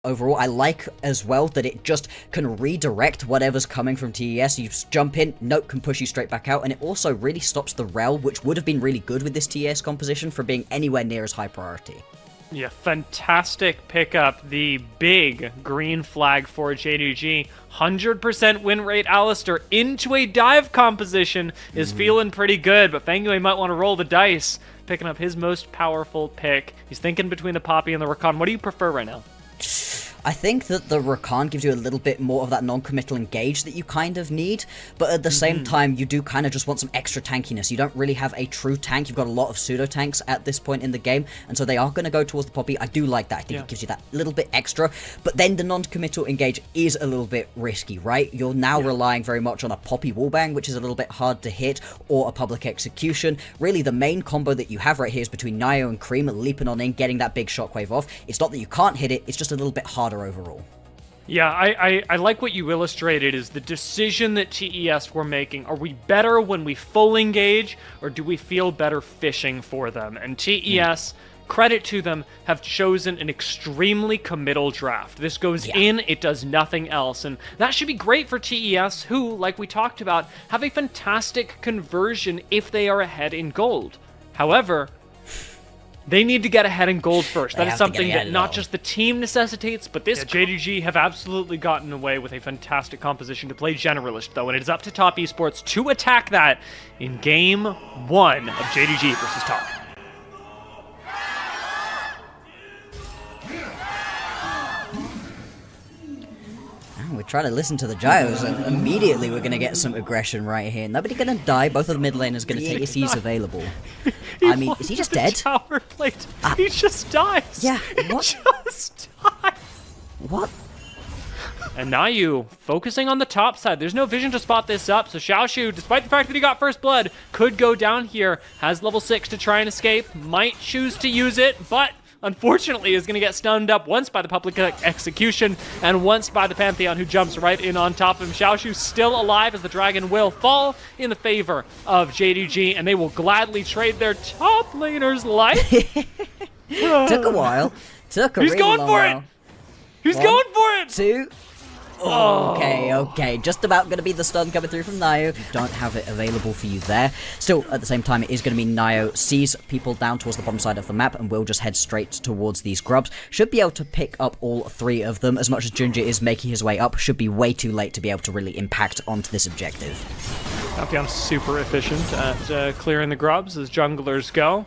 Overall, I like as well that it just can redirect whatever's coming from TES. You just jump in, Note can push you straight back out, and it also really stops the rel, which would have been really good with this TES composition, from being anywhere near as high priority. Yeah, fantastic pickup. The big green flag for JDG. 100% win rate Alistair into a dive composition is feeling pretty good, but Fengyue might want to roll the dice, picking up his most powerful pick. He's thinking between the Poppy and the Rakan. What do you prefer right now? I think that the Rakan gives you a little bit more of that non-committal engage that you kind of need, but at the same time, you do kind of just want some extra tankiness. You don't really have a true tank. You've got a lot of pseudo-tanks at this point in the game, and so they are going to go towards the Poppy. I do like that. I think it gives you that little bit extra, but then the non-committal engage is a little bit risky, right? You're now relying very much on a Poppy wallbang, which is a little bit hard to hit, or a public execution. Really, the main combo that you have right here is between Nio and Cream leaping on in, getting that big shockwave off. It's not that you can't hit it, it's just a little bit harder overall. Yeah, I like what you illustrated is the decision that TES were making. Are we better when we full engage, or do we feel better fishing for them? And TES, credit to them, have chosen an extremely committal draft. This goes in, it does nothing else. And that should be great for TES, who, like we talked about, have a fantastic conversion if they are ahead in gold. However, they need to get ahead in gold first. That is something that not just the team necessitates, but this JDG have absolutely gotten away with a fantastic composition to play generalist, though, and it is up to Top Esports to attack that in Game 1 of JDG versus Top. We try to listen to the gyros, and immediately we're going to get some aggression right here. Nobody going to die. Both of the mid laners going to take if he's available. I mean, is he just dead? Tower plate. He just dies. Yeah, what? He just dies. What? And Nayu focusing on the top side. There's no vision to spot this up, so Xiaoshu, despite the fact that he got first blood, could go down here. Has level 6 to try and escape. Might choose to use it, but unfortunately is going to get stunned up once by the public execution and once by the Pantheon, who jumps right in on top of him. Xiaoshu still alive as the dragon will fall in the favor of JDG, and they will gladly trade their top laner's life. Took a while. Took a He's really going long for while. it! He's going for it! 2. Okay. Just about going to be the stun coming through from Nio. You don't have it available for you there. Still, at the same time, it is going to be Nio sees people down towards the bottom side of the map and will just head straight towards these grubs. Should be able to pick up all 3 of them. As much as Junja is making his way up, should be way too late to be able to really impact onto this objective. Pantheon super efficient at clearing the grubs as junglers go.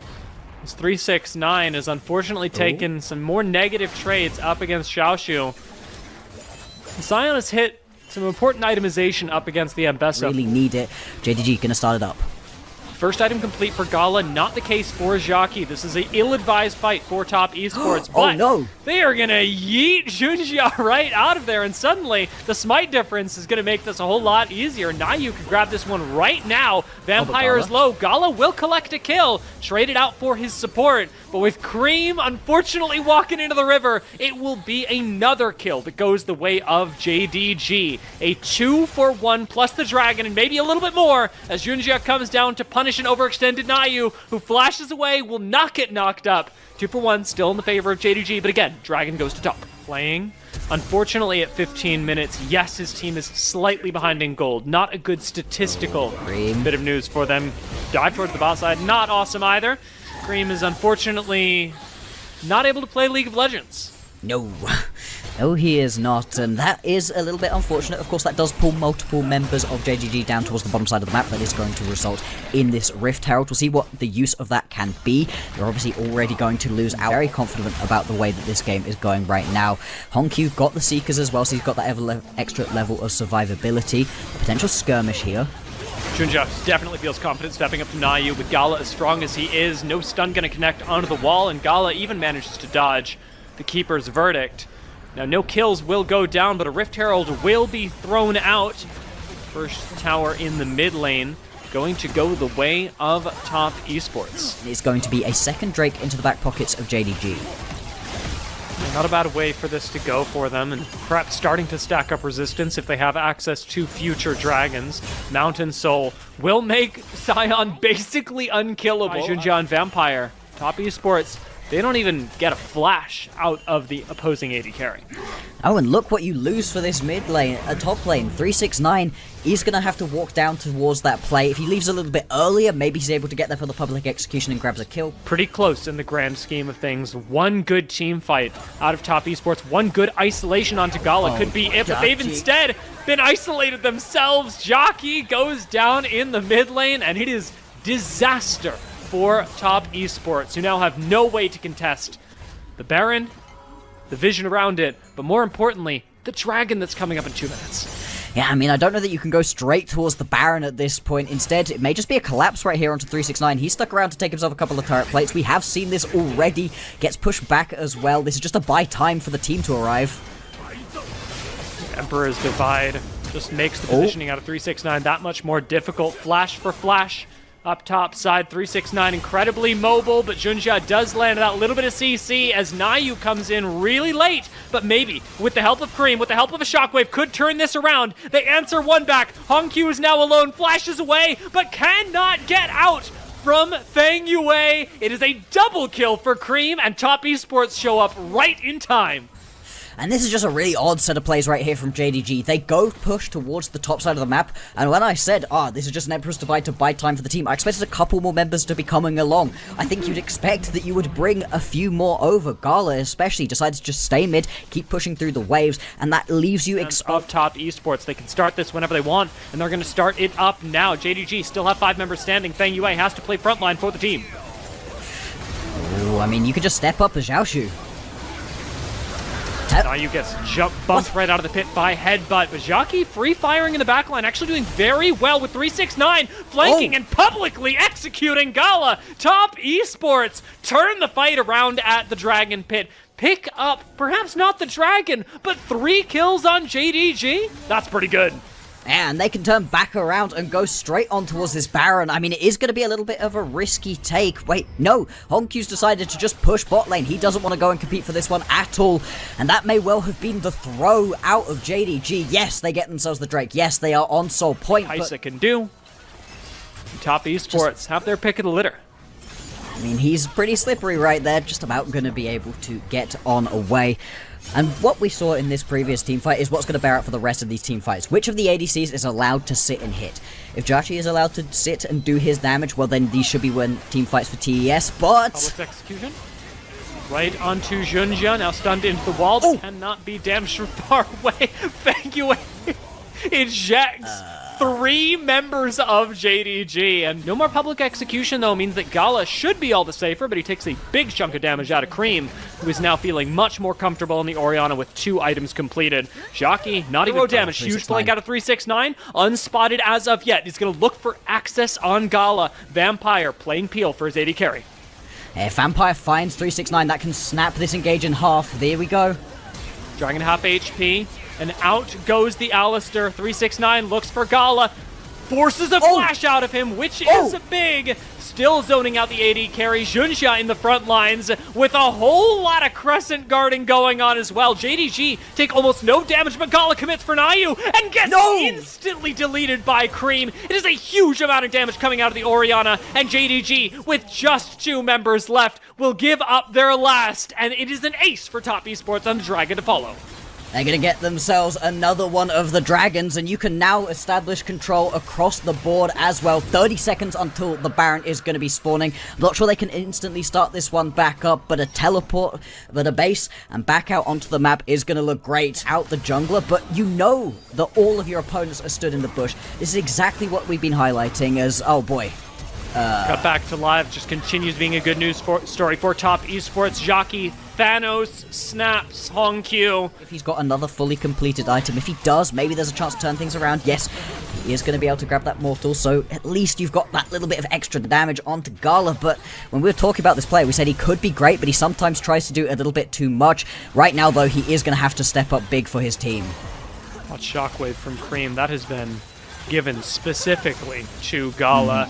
His 369 has unfortunately taken some more negative trades up against Xiaoshu. Sion has hit some important itemization up against the Ambessa. Really need it. JDG gonna start it up. First item complete for Gala, not the case for Jackie. This is an ill-advised fight for Top Esports, but no. They are going to yeet Junjia right out of there, and suddenly the smite difference is going to make this a whole lot easier. Nayu can grab this one right now. Vampire is low. Gala will collect a kill, trade it out for his support, but with Cream unfortunately walking into the river, it will be another kill that goes the way of JDG. A 2-for-1 plus the dragon, and maybe a little bit more, as Junjia comes down to punish an overextended Nayu, who flashes away, will not get knocked up. 2-for-1, still in the favor of JDG, but again, dragon goes to top. Playing, unfortunately, at 15 minutes. Yes, his team is slightly behind in gold. Not a good statistical bit of news for them. Dive towards the bot side, not awesome either. Cream is unfortunately not able to play League of Legends. No. No, he is not, and that is a little bit unfortunate. Of course, that does pull multiple members of JDG down towards the bottom side of the map. That is going to result in this Rift Herald. We'll see what the use of that can be. They're obviously already going to lose out. Very confident about the way that this game is going right now. Hongq got the Seekers as well, so he's got that extra level of survivability. A potential skirmish here. Junja definitely feels confident stepping up to Nayu, with Gala as strong as he is. No stun going to connect onto the wall, and Gala even manages to dodge the Keeper's verdict. Now, no kills will go down, but a Rift Herald will be thrown out. First tower in the mid lane going to go the way of Top Esports. It's going to be a second Drake into the back pockets of JDG. Not a bad way for this to go for them, and perhaps starting to stack up resistance if they have access to future dragons. Mountain Soul will make Sion basically unkillable. Junja and Vampire. Top Esports they don't even get a flash out of the opposing AD carry. Oh, and look what you lose for this mid lane, top lane. 369 is going to have to walk down towards that play. If he leaves a little bit earlier, maybe he's able to get there for the public execution and grabs a kill. Pretty close in the grand scheme of things. One good team fight out of top esports. One good isolation onto Gala could be it, but they've instead been isolated themselves. Jockey goes down in the mid lane, and it is disaster for top esports, who now have no way to contest the Baron, the vision around it, but more importantly, the dragon that's coming up in 2 minutes. Yeah, I mean, I don't know that you can go straight towards the Baron at this point. Instead, it may just be a collapse right here onto 369. He's stuck around to take himself a couple of turret plates. We have seen this already. Gets pushed back as well. This is just a buy time for the team to arrive. Emperor's Divide just makes the positioning out of 369 that much more difficult. Flash for flash. Up top side, 369 incredibly mobile, but Junjia does land that little bit of CC as Nayu comes in really late. But maybe, with the help of Cream, with the help of a Shockwave, could turn this around. They answer one back. Hongq is now alone, flashes away, but cannot get out from Feng Yue. It is a double kill for Cream, and top esports show up right in time. And this is just a really odd set of plays right here from JDG. They go push towards the top side of the map, and when I said, this is just an Emperor's Divide to buy time for the team, I expected a couple more members to be coming along. I think you'd expect that you would bring a few more over. Gala especially decides to just stay mid, keep pushing through the waves, and that leaves you exposed. Of top esports, they can start this whenever they want, and they're going to start it up now. JDG still have 5 members standing. Feng Yue has to play frontline for the team. Ooh, I mean, you could just step up as Xiaoshu. Nayu gets bumped right out of the pit by Headbutt, but Jockey free firing in the backline, actually doing very well with 369, flanking and publicly executing Gala. Top esports turn the fight around at the Dragon Pit. Pick up, perhaps not the Dragon, but 3 kills on JDG? That's pretty good. And they can turn back around and go straight on towards this Baron. I mean, it is going to be a little bit of a risky take. Wait, no. Hongq's decided to just push bot lane. He doesn't want to go and compete for this one at all. And that may well have been the throw out of JDG. Yes, they get themselves the Drake. Yes, they are on soul point. Heisa can do. Top esports have their pick of the litter. I mean, he's pretty slippery right there. Just about going to be able to get on away. And what we saw in this previous teamfight is what's going to bear out for the rest of these teamfights. Which of the ADCs is allowed to sit and hit? If Jachi is allowed to sit and do his damage, well then these should be win teamfights for TES, but... Public execution. Right onto Junjia, now stunned into the wall, but cannot be damaged from far away. Thank you. Ejects 3 members of JDG, and no more public execution though means that Gala should be all the safer, but he takes a big chunk of damage out of Cream, who is now feeling much more comfortable in the Orianna with 2 items completed. Jockey, not even damage, huge flank out of 369, unspotted as of yet. He's going to look for access on Gala. Vampire playing Peel for his AD carry. If Vampire finds 369, that can snap this engage in half. There we go. Dragon half HP. And out goes the Alistair. 369 looks for Gala. Forces a flash out of him, which is big. Still zoning out the AD carry. Junjia in the front lines with a whole lot of crescent guarding going on as well. JDG take almost no damage, but Gala commits for Nayu and gets instantly deleted by Cream. It is a huge amount of damage coming out of the Orianna, and JDG, with just 2 members left, will give up their last, and it is an ace for top esports on the Dragon to follow. They're going to get themselves another one of the dragons, and you can now establish control across the board as well. 30 seconds until the Baron is going to be spawning. I'm not sure they can instantly start this one back up, but a teleport, but a base, and back out onto the map is going to look great. Out the jungler, but you know that all of your opponents are stood in the bush. This is exactly what we've been highlighting as, oh boy. Cut back to live, just continues being a good news story for top esports. Jockey, Thanos snaps Hongq. If he's got another fully completed item, if he does, maybe there's a chance to turn things around. Yes, he is going to be able to grab that mortal, so at least you've got that little bit of extra damage onto Gala. But when we were talking about this player, we said he could be great, but he sometimes tries to do a little bit too much. Right now, though, he is going to have to step up big for his team. What Shockwave from Cream, that has been given specifically to Gala.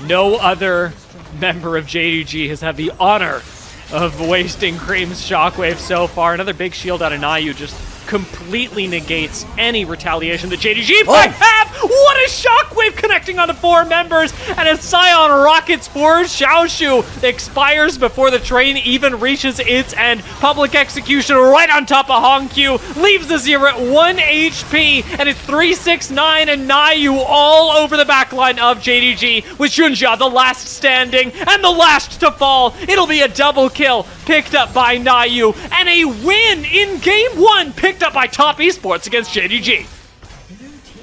No other member of JDG has had the honor of wasting Cream's Shockwave so far. Another big shield out of Nayu just completely negates any retaliation that JDG might have. What a shockwave connecting onto 4 members, and as Scion rockets forward, Xiaoshu expires before the train even reaches its end. Public execution right on top of Hongqiu, leaves Azir at 1 HP, and it's 369 and Nayu all over the backline of JDG, with Junjia the last standing and the last to fall. It'll be a double kill picked up by Nayu, and a win in Game 1 picked up by Top Esports against JDG.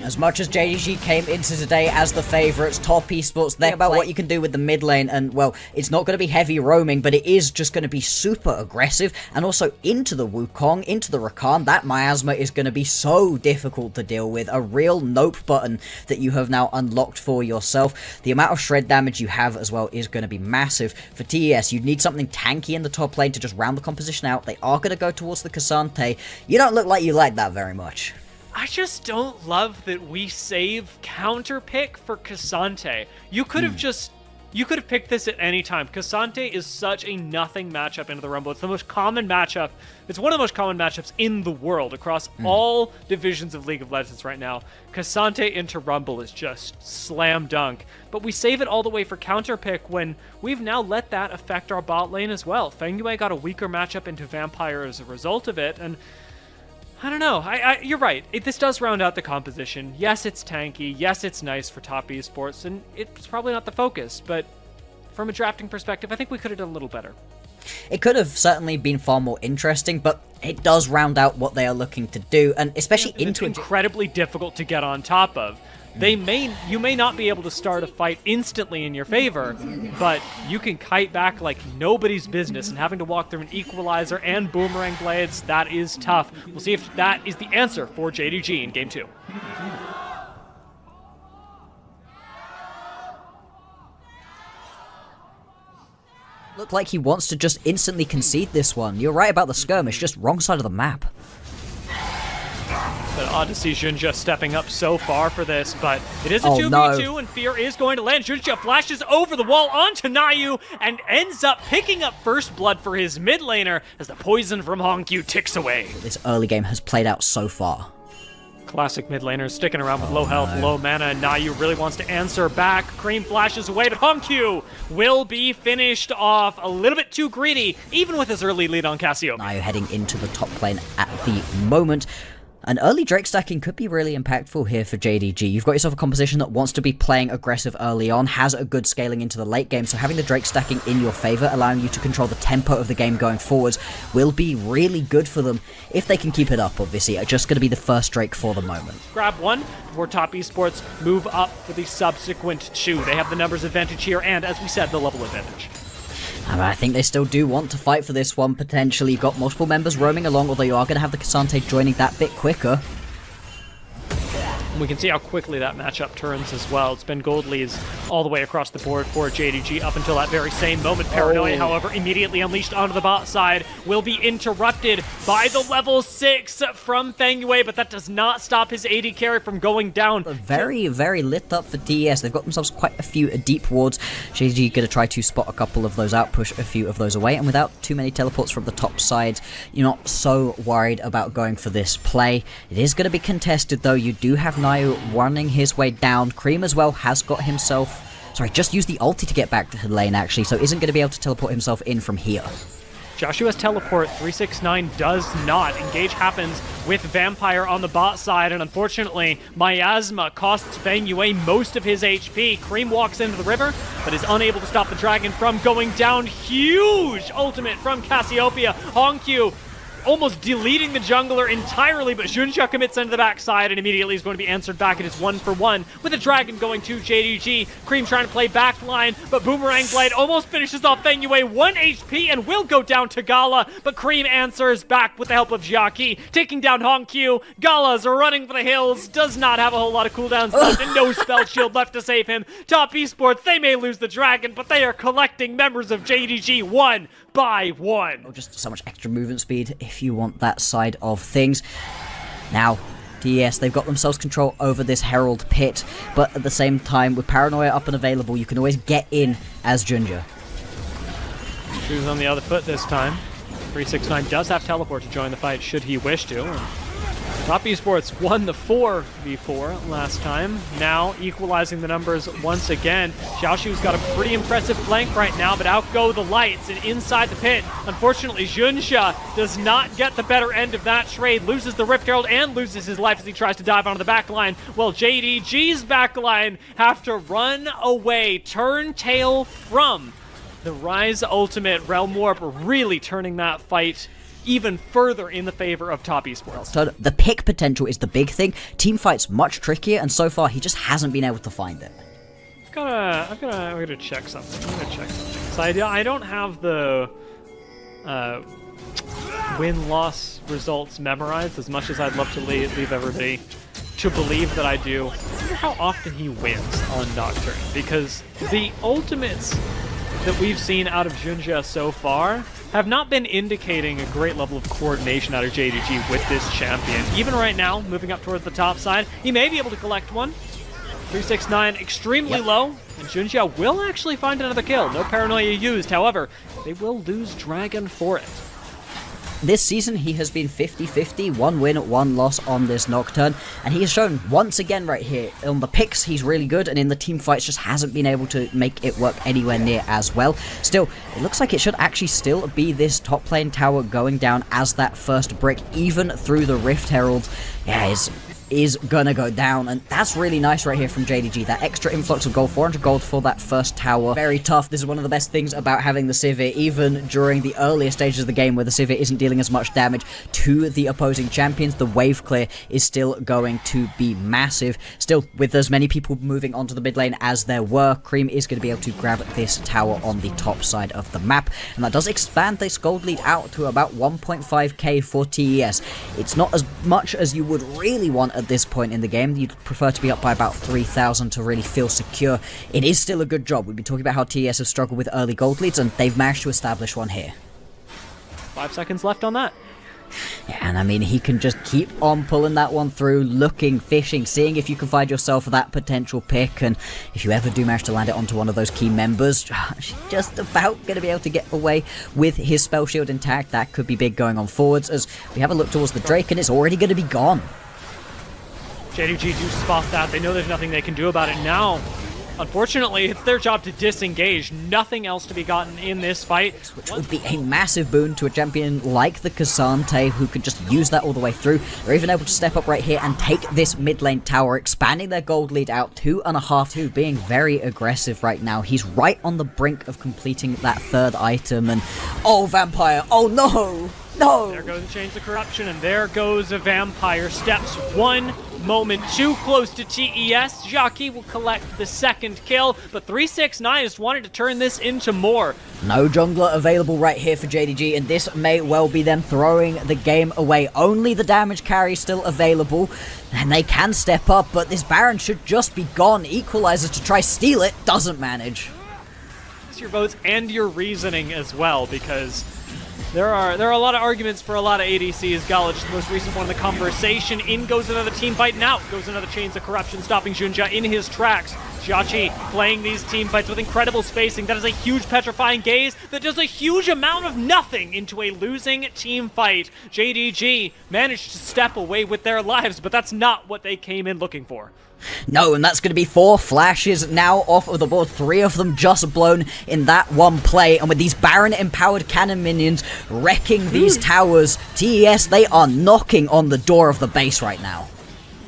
As much as JDG came into today as the favourites, Top Esports, think about what you can do with the mid lane, and, well, it's not going to be heavy roaming, but it is just going to be super aggressive, and also into the Wukong, into the Rakan. That miasma is going to be so difficult to deal with. A real nope button that you have now unlocked for yourself. The amount of shred damage you have as well is going to be massive. For TES, you need something tanky in the top lane to just round the composition out. They are going to go towards the Cassante. You don't look like you like that very much. I just don't love that we save counter pick for Cassante. You could have picked this at any time. Cassante is such a nothing matchup into the Rumble. It's the most common matchup. It's one of the most common matchups in the world across all divisions of League of Legends right now. Cassante into Rumble is just slam dunk. But we save it all the way for counter pick when we've now let that affect our bot lane as well. Feng Yue got a weaker matchup into Vampire as a result of it, and I don't know. You're right. This does round out the composition. Yes, it's tanky. Yes, it's nice for Top Esports, and it's probably not the focus, but from a drafting perspective, I think we could have done a little better. It could have certainly been far more interesting, but it does round out what they are looking to do, and especially into incredibly difficult to get on top of. You may not be able to start a fight instantly in your favor, but you can kite back like nobody's business, and having to walk through an equalizer and boomerang blades, that is tough. We'll see if that is the answer for JDG in Game 2. Look like he wants to just instantly concede this one. You're right about the skirmish, just wrong side of the map. But odd to see Junjia stepping up so far for this, but it is a 2v2, and Fear is going to land. Junjia flashes over the wall onto Nayu and ends up picking up first blood for his mid laner as the poison from Hongqiu ticks away. This early game has played out so far. Classic mid laners sticking around with low health, low mana, and Nayu really wants to answer back. Cream flashes away, but Hongqiu will be finished off a little bit too greedy, even with his early lead on Cassiopeia. Nayu heading into the top lane at the moment. An early Drake stacking could be really impactful here for JDG. You've got yourself a composition that wants to be playing aggressive early on, has a good scaling into the late game, so having the Drake stacking in your favor, allowing you to control the tempo of the game going forwards, will be really good for them if they can keep it up, obviously. Just going to be the first Drake for the moment. Grab one before Top Esports move up for the subsequent 2. They have the numbers advantage here, and as we said, the level advantage. I think they still do want to fight for this one, potentially. You've got multiple members roaming along, although you are going to have the Cassante joining that bit quicker. We can see how quickly that matchup turns as well. It's been gold leads all the way across the board for JDG up until that very same moment. Paranoia, however, immediately unleashed onto the bot side, will be interrupted by the level 6 from Feng Yue, but that does not stop his AD carry from going down. Very, very lit up for TES. They've got themselves quite a few deep wards. JDG going to try to spot a couple of those out, push a few of those away, and without too many teleports from the top side, you're not so worried about going for this play. It is going to be contested, though. You do have Nayu running his way down. Cream as well has got himself... Sorry, just used the ulti to get back to the lane, actually, so isn't going to be able to teleport himself in from here. Joshua's teleport, 369, does not. Engage happens with Vampire on the bot side, and unfortunately, Miasma costs Feng Yue most of his HP. Cream walks into the river, but is unable to stop the dragon from going down. Huge ultimate from Cassiopeia. Hongqiu almost deleting the jungler entirely, but Junjia commits into the backside and immediately is going to be answered back. It is 1-for-1 with a dragon going to JDG. Cream trying to play backline, but Boomerang Blade almost finishes off Feng Yue, 1 HP, and will go down to Gala, but Cream answers back with the help of Jackie, taking down Hongqiu. Gala's running for the hills, does not have a whole lot of cooldowns left, and no spell shield left to save him. Top Esports, they may lose the dragon, but they are collecting members of JDG one by one. Oh, just so much extra movement speed if you want that side of things. Now, TES, they've got themselves control over this Herald pit, but at the same time, with Paranoia up and available, you can always get in as Junjia. Shoes on the other foot this time. 369 does have teleport to join the fight should he wish to. Top Esports won the 4v4 last time, now equalizing the numbers once again. Xiaoshu's got a pretty impressive flank right now, but out go the lights and inside the pit. Unfortunately, Junxia does not get the better end of that trade, loses the Rift Herald and loses his life as he tries to dive onto the back line. Well, JDG's back line have to run away, turn tail from the Rise Ultimate. Realm Warp really turning that fight even further in the favor of Top Esports. So the pick potential is the big thing. Team fight's much trickier, and so far he just hasn't been able to find it. I'm gonna check something. So I don't have the win-loss results memorized as much as I'd love to leave everybody to believe that I do. I wonder how often he wins on Nocturne, because the ultimates that we've seen out of Junxia so far have not been indicating a great level of coordination out of JDG with this champion. Even right now, moving up towards the top side, he may be able to collect one. 369 extremely low, and Junxia will actually find another kill. No paranoia used, however, they will lose Dragon for it. This season, he has been 50-50, 1 win, 1 loss on this Nocturne, and he has shown once again right here, on the picks he's really good, and in the team fights just hasn't been able to make it work anywhere near as well. Still, it looks like it should actually still be this top lane tower going down as that first brick, even through the Rift Herald. Yeah, is gonna go down, and that's really nice right here from JDG. That extra influx of gold, 400 gold for that first tower. Very tough. This is one of the best things about having the Sivir, even during the earlier stages of the game where the Sivir isn't dealing as much damage to the opposing champions. The wave clear is still going to be massive. Still, with as many people moving onto the mid lane as there were, Cream is going to be able to grab this tower on the top side of the map, and that does expand this gold lead out to about 1.5k for TES. It's not as much as you would really want at this point in the game. You'd prefer to be up by about 3,000 to really feel secure. It is still a good job. We've been talking about how TES have struggled with early gold leads, and they've managed to establish one here. 5 seconds left on that. Yeah, and I mean, he can just keep on pulling that one through, looking, fishing, seeing if you can find yourself that potential pick, and if you ever do manage to land it onto one of those key members, just about going to be able to get away with his spell shield intact. That could be big going on forwards, as we have a look towards the Drake, and it's already going to be gone. JDG do spot that. They know there's nothing they can do about it now. Unfortunately, it's their job to disengage. Nothing else to be gotten in this fight. Which would be a massive boon to a champion like the Cassante, who could just use that all the way through. They're even able to step up right here and take this mid lane tower, expanding their gold lead out 2.5, being very aggressive right now. He's right on the brink of completing that third item, and oh, Vampire, oh no! No! There goes a Change the Corruption, and there goes a Vampire. Steps one moment too close to TES. Jockey will collect the second kill, but 369 just wanted to turn this into more. No jungler available right here for JDG, and this may well be them throwing the game away. Only the damage carry still available, and they can step up, but this Baron should just be gone. Equalizer to try steal it, doesn't manage. It's your votes and your reasoning as well, because there are a lot of arguments for a lot of ADCs. Galich, the most recent one in the conversation. In goes another team fight, and out goes another Chains of Corruption, stopping Junxia in his tracks. Jiachi playing these team fights with incredible spacing. That is a huge petrifying gaze that does a huge amount of nothing into a losing team fight. JDG managed to step away with their lives, but that's not what they came in looking for. No, and that's going to be 4 flashes now off of the board, 3 of them just blown in that one play, and with these Baron-empowered cannon minions wrecking these towers, TES, they are knocking on the door of the base right now.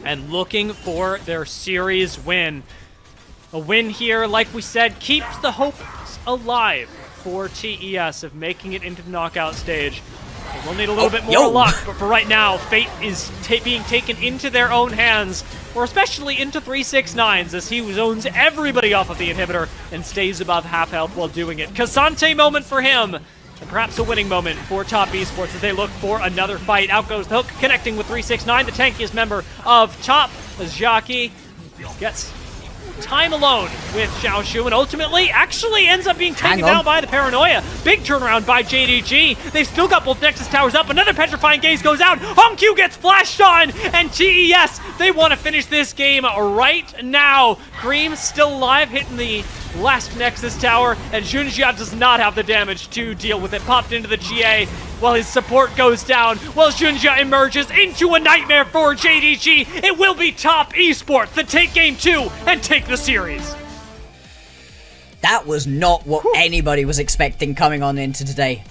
And looking for their series win. A win here, like we said, keeps the hopes alive for TES of making it into the knockout stage. They will need a little bit more luck, but for right now, fate is being taken into their own hands, or especially into 369's, as he zones everybody off of the inhibitor and stays above half health while doing it. Cassante moment for him, and perhaps a winning moment for Top Esports as they look for another fight. Out goes the hook, connecting with 369, the tankiest member of Top, as Jockey gets time alone with Xiaoshu, and ultimately actually ends up being taken down by the Paranoia. Big turnaround by JDG. They've still got both Nexus towers up. Another Petrifying Gaze goes out. Hongq gets flashed on, and TES, they want to finish this game right now. Cream still alive, hitting the last Nexus tower, and Junxia does not have the damage to deal with it. Popped into the GA. while his support goes down, while Junja emerges into a nightmare for JDG. It will be Top Esports that take game 2 and take the series. That was not what anybody was expecting coming on into today.